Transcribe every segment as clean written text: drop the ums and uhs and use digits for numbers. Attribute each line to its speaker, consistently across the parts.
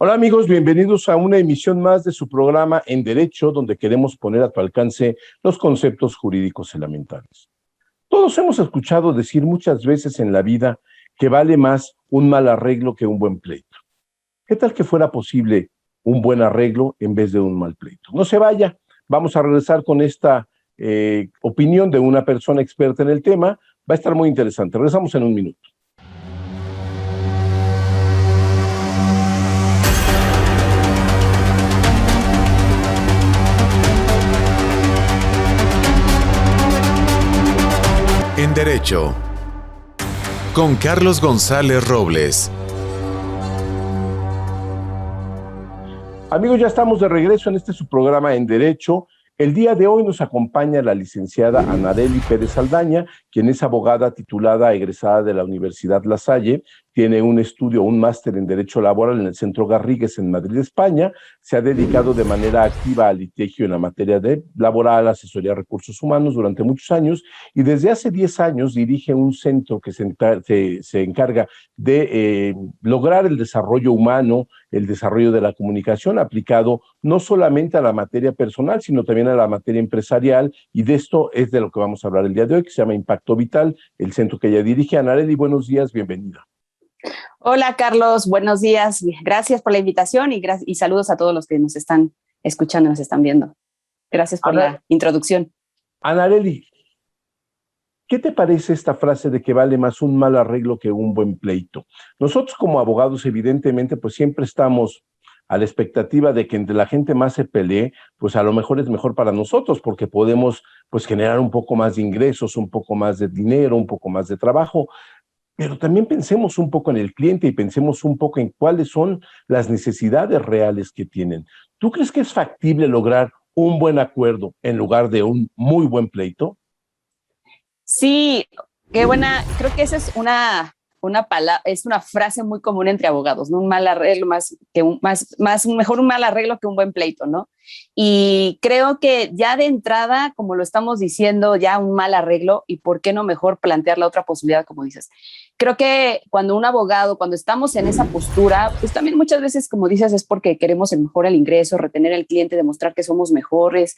Speaker 1: Hola amigos, bienvenidos a una emisión más de su programa En Derecho, donde queremos poner a tu alcance los conceptos jurídicos elementales. Todos hemos escuchado decir muchas veces en la vida que vale más un mal arreglo que un buen pleito. ¿Qué tal que fuera posible un buen arreglo en vez de un mal pleito? No se vaya, vamos a regresar con esta opinión de una persona experta en el tema. Va a estar muy interesante. Regresamos en un minuto.
Speaker 2: En Derecho, con Carlos González Robles.
Speaker 1: Amigos, ya estamos de regreso en su programa En Derecho. El día de hoy nos acompaña la licenciada Anarely Pérez Saldaña, quien es abogada titulada egresada de la Universidad La Salle, tiene un estudio, un máster en Derecho Laboral en el Centro Garrigues en Madrid, España. Se ha dedicado de manera activa al litigio en la materia de laboral, asesoría de recursos humanos durante muchos años, y desde hace 10 años dirige un centro que se encarga de lograr el desarrollo humano, el desarrollo de la comunicación aplicado no solamente a la materia personal, sino también a la materia empresarial, y de esto es de lo que vamos a hablar el día de hoy, que se llama Impacto Vital, el centro que ella dirige. Anarely, buenos días, bienvenida.
Speaker 3: Hola Carlos, buenos días. Gracias por la invitación y saludos a todos los que nos están escuchando, nos están viendo. Gracias por la introducción.
Speaker 1: Anarely, ¿qué te parece esta frase de que vale más un mal arreglo que un buen pleito? Nosotros como abogados, evidentemente, pues siempre estamos a la expectativa de que entre la gente más se pelee, pues a lo mejor es mejor para nosotros, porque podemos pues generar un poco más de ingresos, un poco más de dinero, un poco más de trabajo. Pero también pensemos un poco en el cliente y pensemos un poco en cuáles son las necesidades reales que tienen. ¿Tú crees que es factible lograr un buen acuerdo en lugar de un muy buen pleito?
Speaker 3: Sí, qué buena. Creo que esa es una frase muy común entre abogados, ¿no? Un mal arreglo mejor un mal arreglo que un buen pleito, ¿no? Y creo que ya de entrada, como lo estamos diciendo, ya un mal arreglo, y por qué no mejor plantear la otra posibilidad, como dices. Creo que cuando un abogado, cuando estamos en esa postura, pues también muchas veces, como dices, es porque queremos mejorar el ingreso, retener al cliente, demostrar que somos mejores,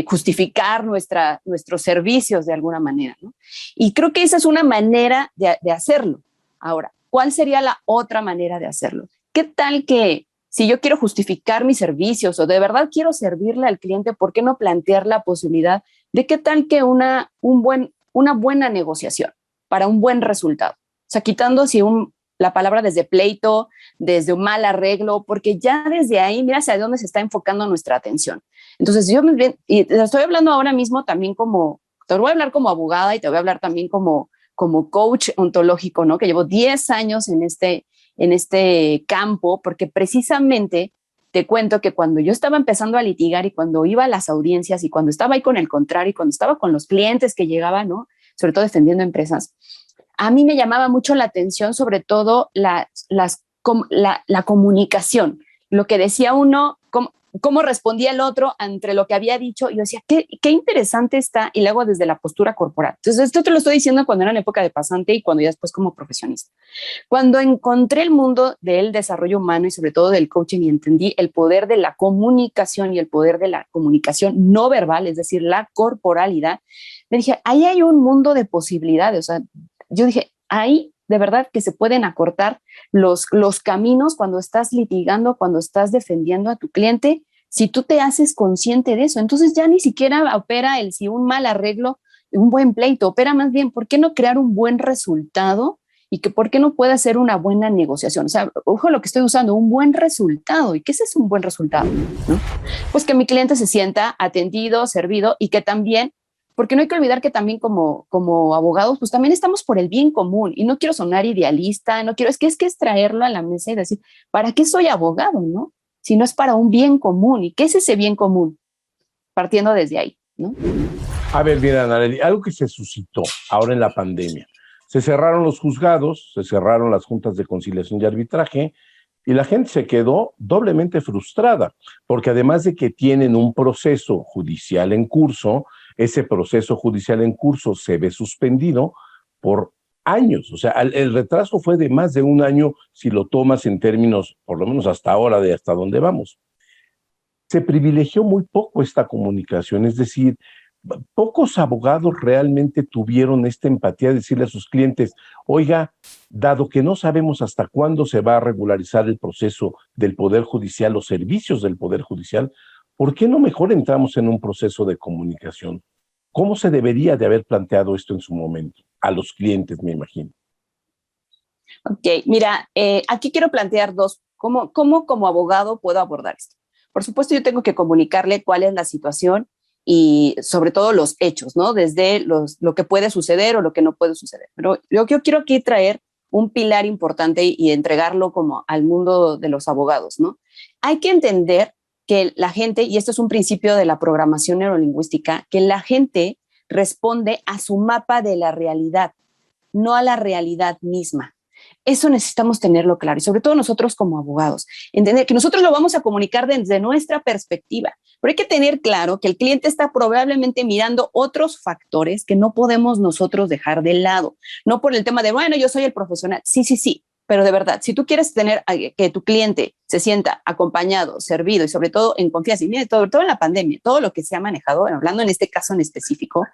Speaker 3: justificar nuestros servicios de alguna manera, ¿no? Y creo que esa es una manera de hacerlo. Ahora, ¿cuál sería la otra manera de hacerlo? ¿Qué tal que si yo quiero justificar mis servicios o de verdad quiero servirle al cliente, ¿por qué no plantear la posibilidad de qué tal que una buena negociación para un buen resultado? O sea, quitando así la palabra desde pleito, desde un mal arreglo, porque ya desde ahí, mira hacia dónde se está enfocando nuestra atención. Entonces, y te estoy hablando ahora mismo también te voy a hablar como abogada y te voy a hablar también como coach ontológico, ¿no? Que llevo 10 años en este campo, porque precisamente te cuento que cuando yo estaba empezando a litigar y cuando iba a las audiencias y cuando estaba ahí con el contrario y cuando estaba con los clientes que llegaban, ¿no? Sobre todo defendiendo empresas, a mí me llamaba mucho la atención sobre todo la comunicación, lo que decía uno, cómo respondía el otro ante lo que había dicho. Y yo decía, qué interesante está, y luego desde la postura corporal. Entonces, esto te lo estoy diciendo cuando era en época de pasante y cuando ya después como profesionista. Cuando encontré el mundo del desarrollo humano y sobre todo del coaching y entendí el poder de la comunicación y el poder de la comunicación no verbal, es decir, la corporalidad, me dije, ahí hay un mundo de posibilidades. O sea, yo dije, ahí de verdad que se pueden acortar los caminos cuando estás litigando, cuando estás defendiendo a tu cliente, si tú te haces consciente de eso. Entonces ya ni siquiera opera si un mal arreglo, un buen pleito, opera más bien, ¿por qué no crear un buen resultado? Y que por qué no puede hacer una buena negociación. O sea, ojo lo que estoy usando, un buen resultado. ¿Y qué es un buen resultado? ¿No? Pues que mi cliente se sienta atendido, servido, y que también, porque no hay que olvidar que también como abogados, pues también estamos por el bien común, y no quiero sonar idealista, es que es traerlo a la mesa y decir, ¿para qué soy abogado, no? Si no es para un bien común. ¿Y qué es ese bien común? Partiendo desde ahí, ¿no?
Speaker 1: A ver, mira, Anarely, algo que se suscitó ahora en la pandemia. Se cerraron los juzgados, se cerraron las juntas de conciliación y arbitraje, y la gente se quedó doblemente frustrada, porque además de que tienen un proceso judicial en curso, ese proceso judicial en curso se ve suspendido por años. O sea, el retraso fue de más de un año si lo tomas en términos, por lo menos hasta ahora, de hasta dónde vamos. Se privilegió muy poco esta comunicación, es decir, pocos abogados realmente tuvieron esta empatía de decirle a sus clientes, oiga, dado que no sabemos hasta cuándo se va a regularizar el proceso del Poder Judicial, los servicios del Poder Judicial, ¿por qué no mejor entramos en un proceso de comunicación? ¿Cómo se debería de haber planteado esto en su momento? A los clientes, me imagino.
Speaker 3: Ok, mira, aquí quiero plantear dos. ¿Cómo como abogado puedo abordar esto? Por supuesto, yo tengo que comunicarle cuál es la situación y sobre todo los hechos, ¿no? Desde lo que puede suceder o lo que no puede suceder. Pero yo quiero aquí traer un pilar importante y entregarlo como al mundo de los abogados, ¿no? Hay que entender que la gente, y esto es un principio de la programación neurolingüística, que la gente responde a su mapa de la realidad, no a la realidad misma. Eso necesitamos tenerlo claro y sobre todo nosotros como abogados, entender que nosotros lo vamos a comunicar desde nuestra perspectiva, pero hay que tener claro que el cliente está probablemente mirando otros factores que no podemos nosotros dejar de lado, no por el tema de, bueno, yo soy el profesional, sí, pero de verdad, si tú quieres tener que tu cliente se sienta acompañado, servido y sobre todo en confianza, y mire, sobre todo en la pandemia, todo lo que se ha manejado, hablando en este caso en específico,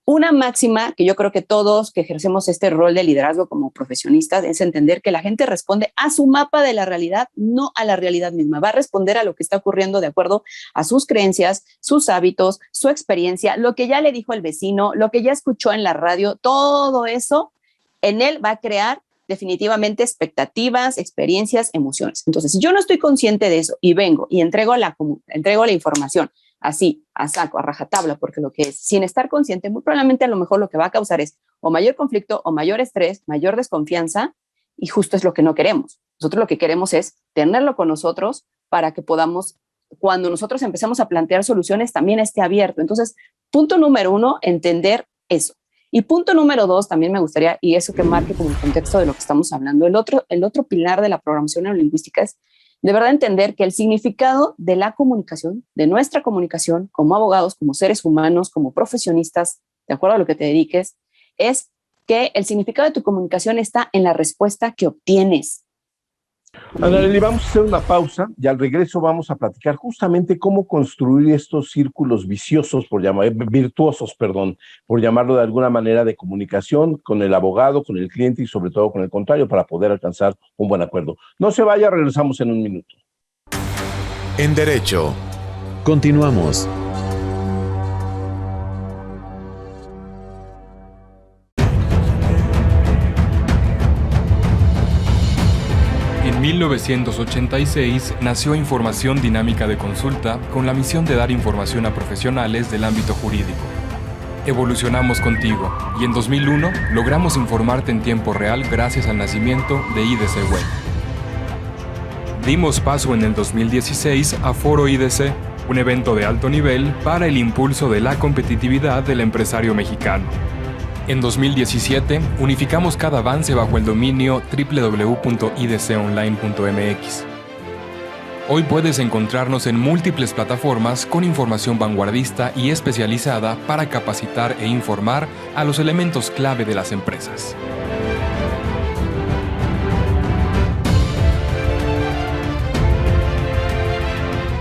Speaker 3: una máxima que yo creo que todos que ejercemos este rol de liderazgo como profesionistas es entender que la gente responde a su mapa de la realidad, no a la realidad misma. Va a responder a lo que está ocurriendo de acuerdo a sus creencias, sus hábitos, su experiencia, lo que ya le dijo el vecino, lo que ya escuchó en la radio, todo eso en él va a crear definitivamente expectativas, experiencias, emociones. Entonces, si yo no estoy consciente de eso y vengo y entrego la información así, a saco, a rajatabla, porque lo que es, sin estar consciente, muy probablemente a lo mejor lo que va a causar es o mayor conflicto o mayor estrés, mayor desconfianza, y justo es lo que no queremos. Nosotros lo que queremos es tenerlo con nosotros para que podamos, cuando nosotros empecemos a plantear soluciones, también esté abierto. Entonces, punto número 1, entender eso. Y punto número 2, también me gustaría, y eso que marque como el contexto de lo que estamos hablando, el otro pilar de la programación neurolingüística es de verdad entender que el significado de la comunicación, de nuestra comunicación como abogados, como seres humanos, como profesionistas, de acuerdo a lo que te dediques, es que el significado de tu comunicación está en la respuesta que obtienes.
Speaker 1: Anarely, vamos a hacer una pausa y al regreso vamos a platicar justamente cómo construir estos círculos viciosos, virtuosos, por llamarlo de alguna manera, de comunicación con el abogado, con el cliente y sobre todo con el contrario para poder alcanzar un buen acuerdo. No se vaya, regresamos en un minuto.
Speaker 2: En Derecho. Continuamos.
Speaker 4: En 1986 nació Información Dinámica de Consulta con la misión de dar información a profesionales del ámbito jurídico. Evolucionamos contigo y en 2001 logramos informarte en tiempo real gracias al nacimiento de IDC Web. Dimos paso en el 2016 a Foro IDC, un evento de alto nivel para el impulso de la competitividad del empresario mexicano. En 2017, unificamos cada avance bajo el dominio www.idconline.mx. Hoy puedes encontrarnos en múltiples plataformas con información vanguardista y especializada para capacitar e informar a los elementos clave de las empresas.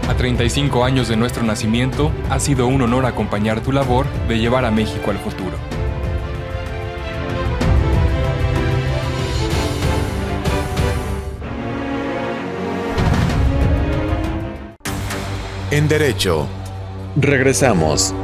Speaker 4: A 35 años de nuestro nacimiento, ha sido un honor acompañar tu labor de llevar a México al futuro.
Speaker 2: En Derecho. Regresamos.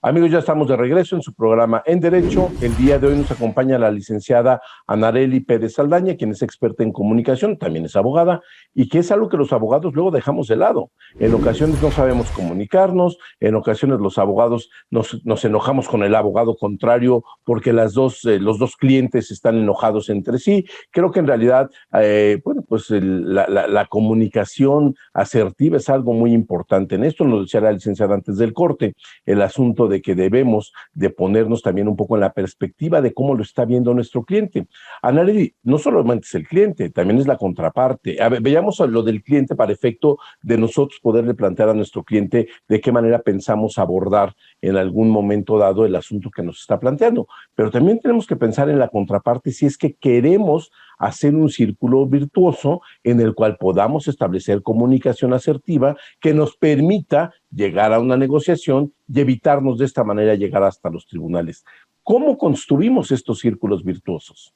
Speaker 1: Amigos, ya estamos de regreso en su programa En Derecho. El día de hoy nos acompaña la licenciada Anarely Pérez Saldaña, quien es experta en comunicación, también es abogada, y que es algo que los abogados luego dejamos de lado. En ocasiones no sabemos comunicarnos, en ocasiones los abogados nos enojamos con el abogado contrario porque los dos clientes están enojados entre sí. Creo que en realidad, la comunicación asertiva es algo muy importante. En esto nos decía la licenciada antes del corte, el asunto de que debemos de ponernos también un poco en la perspectiva de cómo lo está viendo nuestro cliente. Anarely, no solamente es el cliente, también es la contraparte. A ver, cambiamos lo del cliente para efecto de nosotros poderle plantear a nuestro cliente de qué manera pensamos abordar en algún momento dado el asunto que nos está planteando. Pero también tenemos que pensar en la contraparte si es que queremos hacer un círculo virtuoso en el cual podamos establecer comunicación asertiva que nos permita llegar a una negociación y evitarnos de esta manera llegar hasta los tribunales. ¿Cómo construimos estos círculos virtuosos?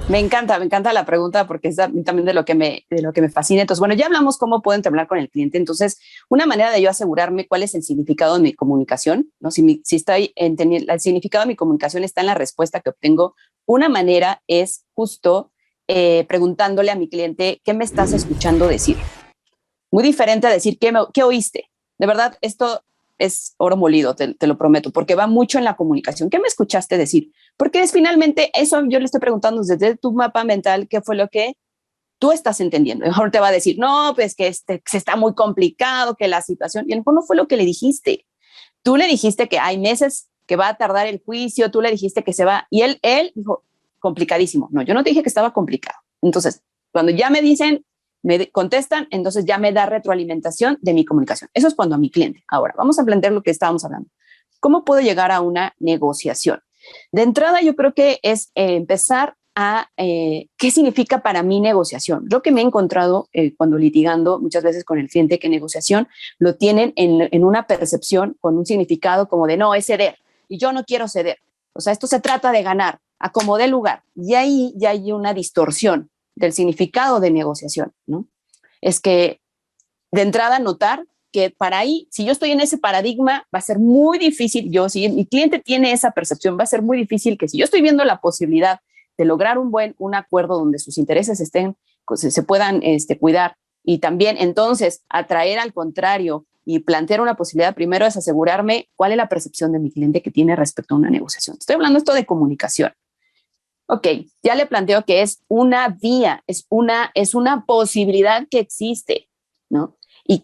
Speaker 3: Me encanta la pregunta porque es también de lo que me fascina. Entonces, bueno, ya hablamos cómo puedo entablar con el cliente. Entonces, una manera de yo asegurarme cuál es el significado de mi comunicación, ¿no? Si estoy entendiendo, el significado de mi comunicación está en la respuesta que obtengo. Una manera es justo preguntándole a mi cliente, ¿qué me estás escuchando decir? Muy diferente a decir, ¿qué oíste? De verdad, esto es oro molido, te lo prometo, porque va mucho en la comunicación. ¿Qué me escuchaste decir? Porque es finalmente eso, yo le estoy preguntando desde tu mapa mental, ¿qué fue lo que tú estás entendiendo? Mejor te va a decir, no, pues que se está muy complicado, que la situación, y a lo mejor no fue lo que le dijiste. Tú le dijiste que hay meses que va a tardar el juicio, tú le dijiste que se va, y él dijo, complicadísimo. No, yo no te dije que estaba complicado. Entonces, cuando ya me dicen, me contestan, entonces ya me da retroalimentación de mi comunicación. Eso es cuando a mi cliente. Ahora, vamos a plantear lo que estábamos hablando. ¿Cómo puedo llegar a una negociación? De entrada, yo creo que es empezar a qué significa para mí negociación. Lo que me he encontrado cuando litigando muchas veces con el cliente, que negociación lo tienen en una percepción con un significado como de no, es ceder y yo no quiero ceder. O sea, esto se trata de ganar, a como dé lugar. Y ahí ya hay una distorsión del significado de negociación, ¿no? Es que de entrada notar que para ahí, si yo estoy en ese paradigma, va a ser muy difícil, si mi cliente tiene esa percepción, va a ser muy difícil que si yo estoy viendo la posibilidad de lograr un acuerdo donde sus intereses se puedan cuidar y también entonces atraer al contrario y plantear una posibilidad, primero es asegurarme cuál es la percepción de mi cliente que tiene respecto a una negociación. Estoy hablando esto de comunicación. Ok, ya le planteo que es una vía, es una posibilidad que existe, ¿no? Y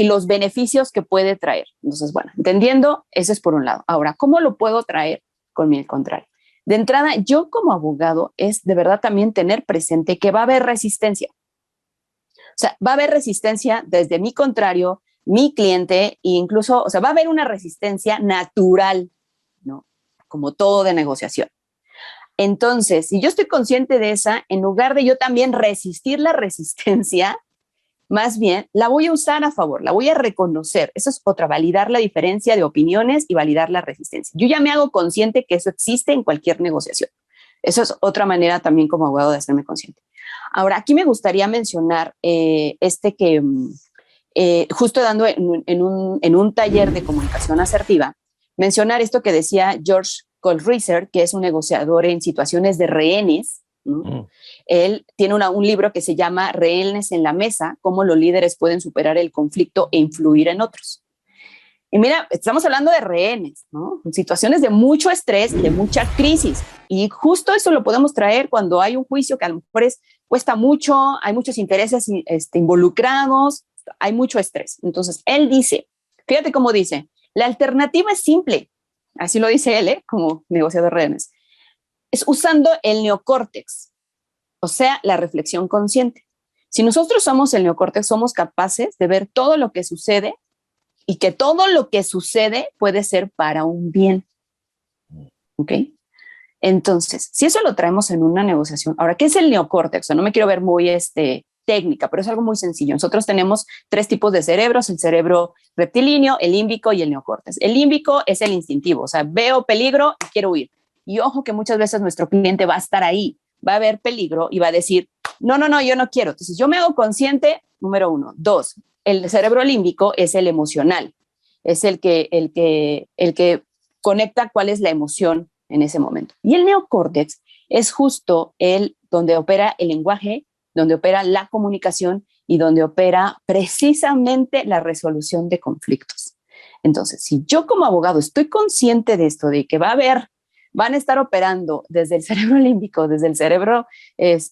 Speaker 3: los beneficios que puede traer. Entonces, bueno, entendiendo, ese es por un lado. Ahora, ¿cómo lo puedo traer con mi contrario? De entrada, yo como abogado es de verdad también tener presente que va a haber resistencia. O sea, va a haber resistencia desde mi contrario, mi cliente, e incluso, o sea, va a haber una resistencia natural, ¿no? Como todo de negociación. Entonces, si yo estoy consciente de esa, en lugar de yo también resistir la resistencia, más bien la voy a usar a favor, la voy a reconocer. Eso es otra, validar la diferencia de opiniones y validar la resistencia. Yo ya me hago consciente que eso existe en cualquier negociación. Eso es otra manera también como abogado de hacerme consciente. Ahora, aquí me gustaría mencionar justo dando en un taller de comunicación asertiva, mencionar esto que decía George Kohlreiser, que es un negociador en situaciones de rehenes, ¿no? Él tiene un libro que se llama Rehenes en la mesa, cómo los líderes pueden superar el conflicto e influir en otros. Y mira, estamos hablando de rehenes, ¿no? Situaciones de mucho estrés y de mucha crisis. Y justo eso lo podemos traer cuando hay un juicio que a lo mejor cuesta mucho, hay muchos intereses involucrados, hay mucho estrés. Entonces, él dice, fíjate cómo dice, la alternativa es simple. Así lo dice él, como negociador de rehenes. Es usando el neocórtex, o sea, la reflexión consciente. Si nosotros somos el neocórtex, somos capaces de ver todo lo que sucede y que todo lo que sucede puede ser para un bien. ¿Ok? Entonces, si eso lo traemos en una negociación, ahora, ¿qué es el neocórtex? O sea, no me quiero ver muy técnica, pero es algo muy sencillo. Nosotros tenemos 3 tipos de cerebros, el cerebro reptilíneo, el límbico y el neocórtex. El límbico es el instintivo, o sea, veo peligro y quiero huir. Y ojo que muchas veces nuestro cliente va a estar ahí, va a ver peligro y va a decir, no, yo no quiero. Entonces yo me hago consciente, número 1. 2, el cerebro límbico es el emocional, es el que conecta cuál es la emoción en ese momento. Y el neocórtex es justo donde opera el lenguaje, donde opera la comunicación y donde opera precisamente la resolución de conflictos. Entonces, si yo como abogado estoy consciente de esto, de que van a estar operando desde el cerebro límbico, desde el cerebro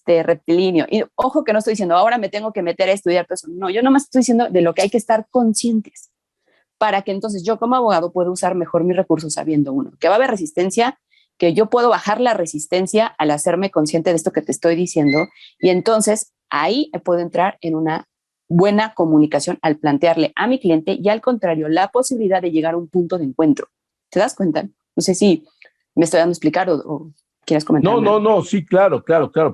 Speaker 3: reptilíneo, y ojo que no estoy diciendo, ahora me tengo que meter a estudiar todo eso. No, yo nomás estoy diciendo de lo que hay que estar conscientes para que entonces yo como abogado pueda usar mejor mis recursos sabiendo, uno, que va a haber resistencia, que yo puedo bajar la resistencia al hacerme consciente de esto que te estoy diciendo y entonces ahí puedo entrar en una buena comunicación al plantearle a mi cliente y al contrario, la posibilidad de llegar a un punto de encuentro. ¿Te das cuenta? No sé si me estoy dando a explicar o quieres comentar.
Speaker 1: No, sí, claro,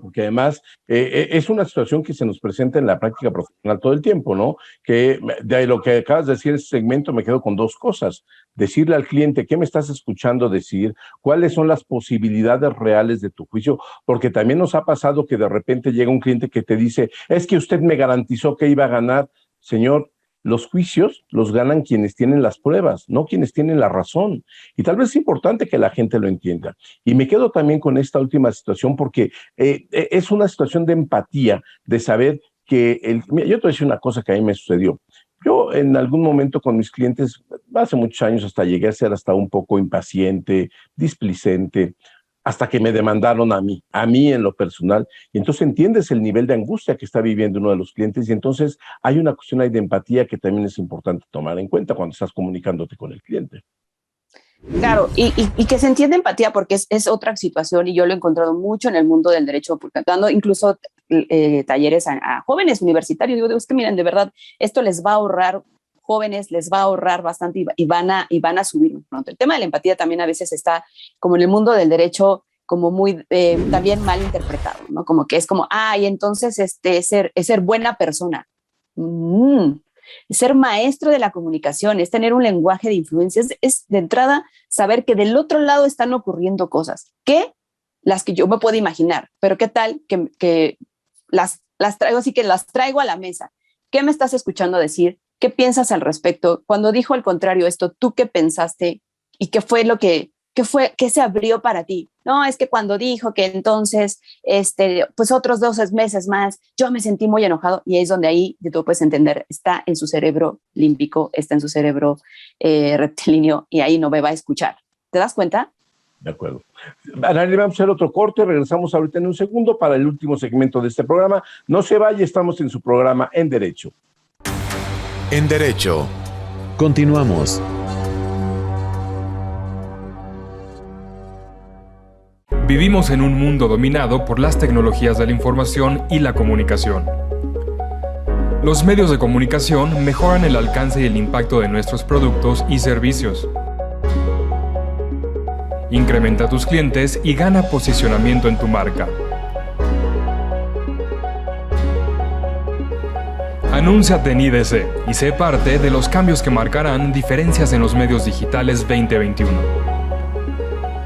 Speaker 1: porque además es una situación que se nos presenta en la práctica profesional todo el tiempo, ¿no? Que de lo que acabas de decir en este segmento me quedo con dos cosas. Decirle al cliente qué me estás escuchando decir, cuáles son las posibilidades reales de tu juicio, porque también nos ha pasado que de repente llega un cliente que te dice, es que usted me garantizó que iba a ganar. Señor, los juicios los ganan quienes tienen las pruebas, no quienes tienen la razón. Y tal vez es importante que la gente lo entienda. Y me quedo también con esta última situación porque es una situación de empatía, de saber que mira, yo te voy a decir una cosa que a mí me sucedió. Yo en algún momento con mis clientes, hace muchos años hasta llegué a ser hasta un poco impaciente, displicente, hasta que me demandaron a mí en lo personal, y entonces entiendes el nivel de angustia que está viviendo uno de los clientes, y entonces hay una cuestión ahí de empatía que también es importante tomar en cuenta cuando estás comunicándote con el cliente.
Speaker 3: Claro, y que se entienda empatía porque es otra situación y yo lo he encontrado mucho en el mundo del derecho, porque dando incluso talleres a jóvenes universitarios, digo, es que miren, de verdad, esto les va a ahorrar jóvenes, les va a ahorrar bastante y van a subir pronto. El tema de la empatía también a veces está como en el mundo del derecho como muy también mal interpretado, ¿no? Como que es como, y entonces es ser buena persona. Ser maestro de la comunicación, es tener un lenguaje de influencia, es de entrada saber que del otro lado están ocurriendo cosas, las que yo me puedo imaginar, pero qué tal que las traigo así, que las traigo a la mesa. ¿Qué me estás escuchando decir? ¿Qué piensas al respecto? Cuando dijo al contrario esto, ¿tú qué pensaste? ¿Y qué fue qué se abrió para ti? No, es que cuando dijo que entonces, pues otros 12 meses más, yo me sentí muy enojado y es donde ahí tú puedes entender, está en su cerebro límbico, está en su cerebro reptilíneo y ahí no me va a escuchar. ¿Te das cuenta?
Speaker 1: De acuerdo. Anali, vamos a hacer otro corte, regresamos ahorita en un segundo para el último segmento de este programa. No se vaya, estamos en su programa En Derecho.
Speaker 2: En Derecho. Continuamos.
Speaker 4: Vivimos en un mundo dominado por las tecnologías de la información y la comunicación. Los medios de comunicación mejoran el alcance y el impacto de nuestros productos y servicios. Incrementa tus clientes y gana posicionamiento en tu marca. Anúnciate en IDC y sé parte de los cambios que marcarán diferencias en los medios digitales 2021.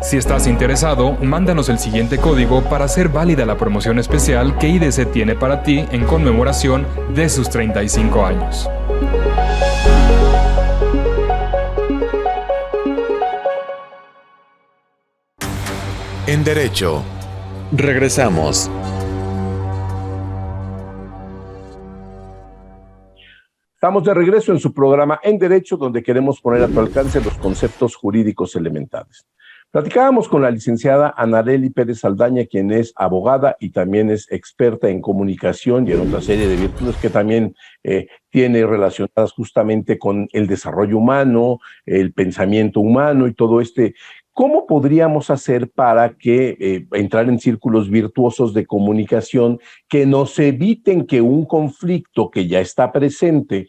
Speaker 4: Si estás interesado, mándanos el siguiente código para hacer válida la promoción especial que IDC tiene para ti en conmemoración de sus 35 años.
Speaker 2: En Derecho. Regresamos.
Speaker 1: Estamos de regreso en su programa En Derecho, donde queremos poner a tu alcance los conceptos jurídicos elementales. Platicábamos con la licenciada Anarely Pérez Saldaña, quien es abogada y también es experta en comunicación y en otra serie de virtudes que también tiene relacionadas justamente con el desarrollo humano, el pensamiento humano y todo ¿Cómo podríamos hacer para que entrar en círculos virtuosos de comunicación que nos eviten que un conflicto que ya está presente,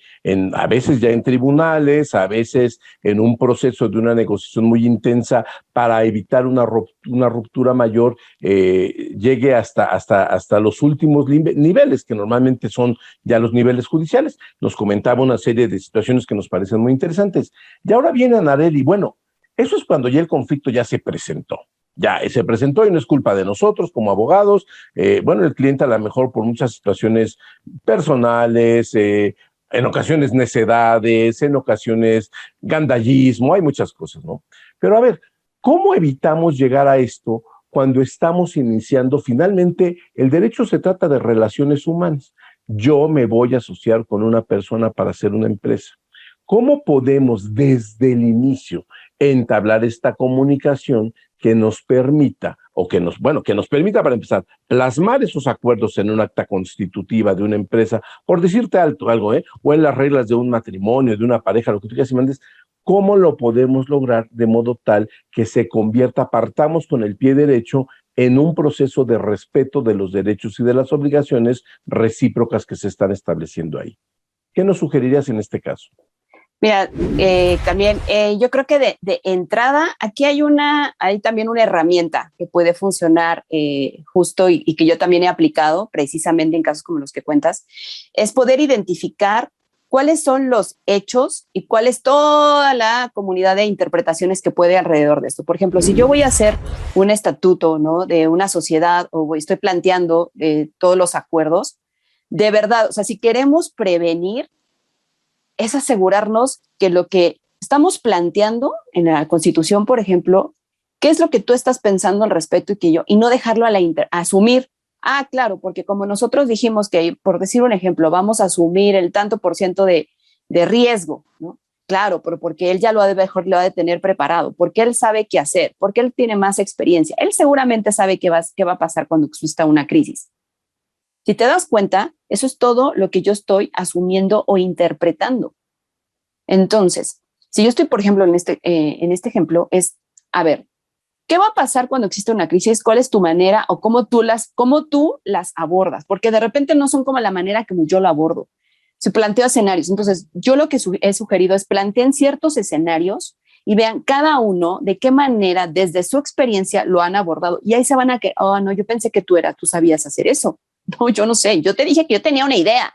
Speaker 1: a veces ya en tribunales, a veces en un proceso de una negociación muy intensa, para evitar una ruptura mayor, llegue hasta los últimos niveles, que normalmente son ya los niveles judiciales? Nos comentaba una serie de situaciones que nos parecen muy interesantes. Y ahora viene Anarely, bueno, eso es cuando ya el conflicto ya se presentó. Ya se presentó y no es culpa de nosotros como abogados. El cliente a lo mejor por muchas situaciones personales, en ocasiones necedades, en ocasiones gandallismo, hay muchas cosas, ¿no? Pero a ver, ¿cómo evitamos llegar a esto cuando estamos iniciando? Finalmente, el derecho se trata de relaciones humanas. Yo me voy a asociar con una persona para hacer una empresa. ¿Cómo podemos desde el inicio entablar esta comunicación que nos permita, que nos permita para empezar, plasmar esos acuerdos en un acta constitutiva de una empresa, por decirte algo, o en las reglas de un matrimonio, de una pareja, lo que tú quieras y mandes? ¿Cómo lo podemos lograr de modo tal que se convierta, partamos con el pie derecho, en un proceso de respeto de los derechos y de las obligaciones recíprocas que se están estableciendo ahí. ¿Qué nos sugerirías en este caso?
Speaker 3: Mira, también yo creo que de entrada aquí hay también una herramienta que puede funcionar justo y que yo también he aplicado precisamente en casos como los que cuentas, es poder identificar cuáles son los hechos y cuál es toda la comunidad de interpretaciones que puede alrededor de esto. Por ejemplo, si yo voy a hacer un estatuto, ¿no?, de una sociedad o estoy planteando todos los acuerdos, de verdad, o sea, si queremos prevenir, es asegurarnos que lo que estamos planteando en la Constitución, por ejemplo, qué es lo que tú estás pensando al respecto y no dejarlo a asumir. Ah, claro, porque como nosotros dijimos que, por decir un ejemplo, vamos a asumir el tanto por ciento de riesgo, ¿no? Claro, pero porque él ya lo ha de tener preparado, porque él sabe qué hacer, porque él tiene más experiencia. Él seguramente sabe qué va a pasar cuando exista una crisis. Si te das cuenta, eso es todo lo que yo estoy asumiendo o interpretando. Entonces, si yo estoy, por ejemplo, en este ejemplo, es, a ver, ¿qué va a pasar cuando existe una crisis? ¿Cuál es tu manera o cómo tú las abordas? Porque de repente no son como la manera como yo lo abordo. Si planteo escenarios, entonces yo lo que he sugerido es planteen ciertos escenarios y vean cada uno de qué manera desde su experiencia lo han abordado. Y ahí se van a que, oh, no, yo pensé que tú sabías hacer eso. No, yo no sé, yo te dije que yo tenía una idea.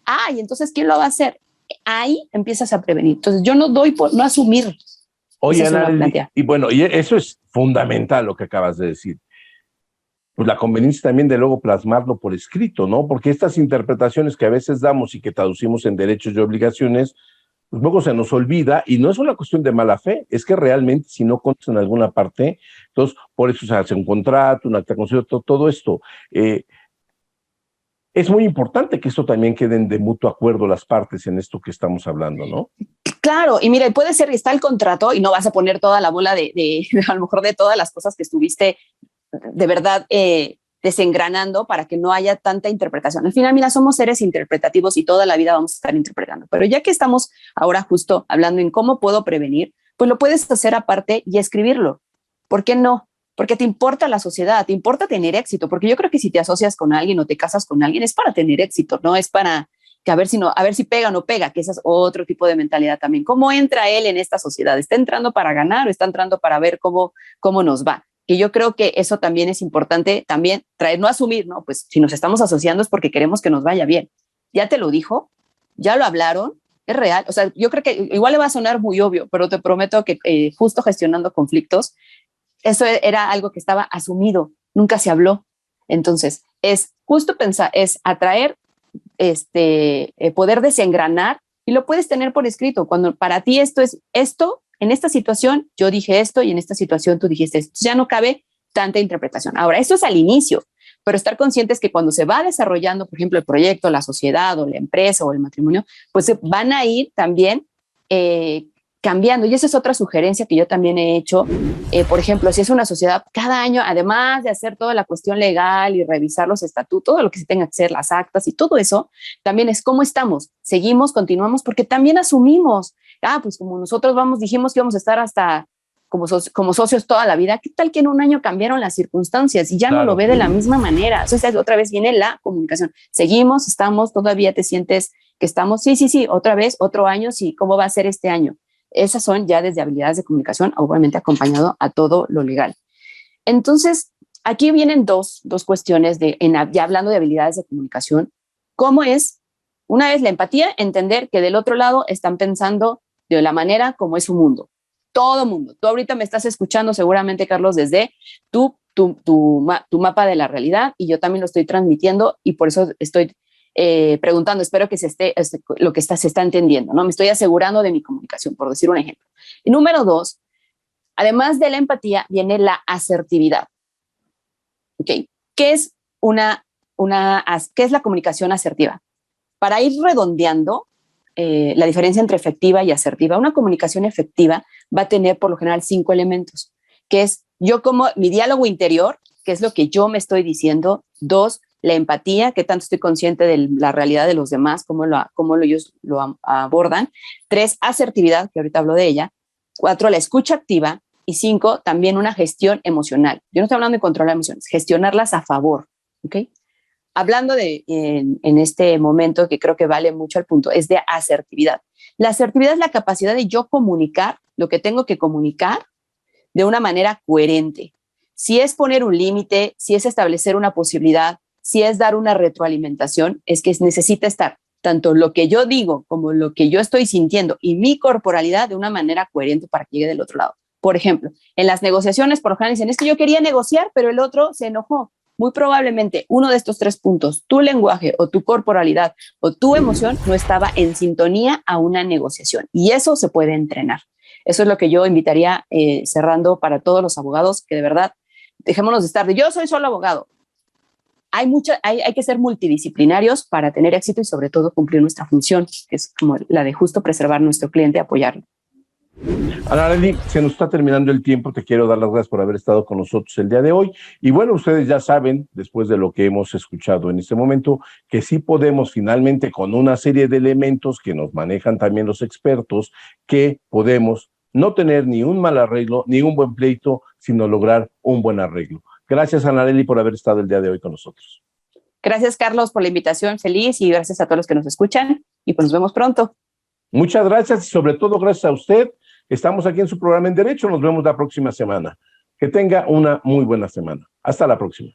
Speaker 3: Ah, y entonces, ¿quién lo va a hacer? Ahí empiezas a prevenir. Entonces, yo no doy por no asumir.
Speaker 1: Oye, Ana, y bueno, y eso es fundamental lo que acabas de decir. Pues la conveniencia también de luego plasmarlo por escrito, ¿no? Porque estas interpretaciones que a veces damos y que traducimos en derechos y obligaciones, pues luego se nos olvida, y no es una cuestión de mala fe, es que realmente si no contas en alguna parte, entonces por eso se hace un contrato, un acta de concierto, todo esto. Es muy importante que esto también queden de mutuo acuerdo las partes en esto que estamos hablando, ¿no?
Speaker 3: Claro, y mira, puede ser que está el contrato y no vas a poner toda la bola de a lo mejor de todas las cosas que estuviste de verdad desengranando para que no haya tanta interpretación. Al final, mira, somos seres interpretativos y toda la vida vamos a estar interpretando. Pero ya que estamos ahora justo hablando en cómo puedo prevenir, pues lo puedes hacer aparte y escribirlo. ¿Por qué no? Porque te importa la sociedad, te importa tener éxito, porque yo creo que si te asocias con alguien o te casas con alguien es para tener éxito, no es para que a ver si pega o no pega, que ese es otro tipo de mentalidad también. ¿Cómo entra él en esta sociedad? ¿Está entrando para ganar o está entrando para ver cómo nos va? Que yo creo que eso también es importante, también traer, no asumir, ¿no? Pues si nos estamos asociando es porque queremos que nos vaya bien. Ya te lo dijo, ya lo hablaron, es real. O sea, yo creo que igual le va a sonar muy obvio, pero te prometo que justo gestionando conflictos, eso era algo que estaba asumido, nunca se habló. Entonces, es justo pensar, es atraer, poder desengranar y lo puedes tener por escrito. Cuando para ti esto es esto, en esta situación yo dije esto y en esta situación tú dijiste esto. Ya no cabe tanta interpretación. Ahora, esto es al inicio, pero estar conscientes que cuando se va desarrollando, por ejemplo, el proyecto, la sociedad o la empresa o el matrimonio, pues van a ir también cambiando. Y esa es otra sugerencia que yo también he hecho. Por ejemplo, si es una sociedad, cada año, además de hacer toda la cuestión legal y revisar los estatutos, todo lo que se tenga que hacer, las actas y todo eso, también es cómo estamos. Seguimos, continuamos, porque también asumimos, pues como nosotros dijimos que íbamos a estar hasta como socios toda la vida. ¿Qué tal que en un año cambiaron las circunstancias y ya no lo ve de la misma manera? Entonces, otra vez viene la comunicación. Seguimos, estamos, todavía te sientes que estamos, sí, otra vez, otro año, sí, ¿cómo va a ser este año? Esas son ya desde habilidades de comunicación, obviamente acompañado a todo lo legal. Entonces, aquí vienen dos cuestiones ya hablando de habilidades de comunicación. ¿Cómo es? Una es la empatía, entender que del otro lado están pensando de la manera como es su mundo. Todo mundo. Tú ahorita me estás escuchando seguramente, Carlos, desde tu mapa de la realidad, y yo también lo estoy transmitiendo y por eso estoy preguntando, espero que se está entendiendo, ¿no? Me estoy asegurando de mi comunicación, por decir un ejemplo. Y número 2, además de la empatía, viene la asertividad. ¿Okay? ¿Qué es qué es la comunicación asertiva? Para ir redondeando la diferencia entre efectiva y asertiva, una comunicación efectiva va a tener por lo general 5 elementos, que es yo como mi diálogo interior, que es lo que yo me estoy diciendo. 2, la empatía, que tanto estoy consciente de la realidad de los demás, cómo ellos lo abordan. 3, asertividad, que ahorita hablo de ella. 4, la escucha activa. Y 5, también una gestión emocional. Yo no estoy hablando de controlar emociones, gestionarlas a favor, ¿ok? Hablando en este momento, que creo que vale mucho el punto, es de asertividad. La asertividad es la capacidad de yo comunicar lo que tengo que comunicar de una manera coherente. Si es poner un límite, si es establecer una posibilidad, si es dar una retroalimentación, es que necesita estar tanto lo que yo digo como lo que yo estoy sintiendo y mi corporalidad de una manera coherente para que llegue del otro lado. Por ejemplo, en las negociaciones, por lo general dicen, es que yo quería negociar, pero el otro se enojó. Muy probablemente uno de estos 3 puntos, tu lenguaje o tu corporalidad o tu emoción, no estaba en sintonía a una negociación. Y eso se puede entrenar. Eso es lo que yo invitaría cerrando para todos los abogados, que de verdad, dejémonos de estar de yo soy solo abogado. Hay que ser multidisciplinarios para tener éxito y sobre todo cumplir nuestra función, que es como la de justo preservar a nuestro cliente y apoyarlo.
Speaker 1: Anarely, se nos está terminando el tiempo. Te quiero dar las gracias por haber estado con nosotros el día de hoy. Y bueno, ustedes ya saben, después de lo que hemos escuchado en este momento, que sí podemos finalmente, con una serie de elementos que nos manejan también los expertos, que podemos no tener ni un mal arreglo, ni un buen pleito, sino lograr un buen arreglo. Gracias, Anarely, por haber estado el día de hoy con nosotros.
Speaker 3: Gracias, Carlos, por la invitación. Feliz, y gracias a todos los que nos escuchan. Y pues nos vemos pronto.
Speaker 1: Muchas gracias y sobre todo gracias a usted. Estamos aquí en su programa En Derecho. Nos vemos la próxima semana. Que tenga una muy buena semana. Hasta la próxima.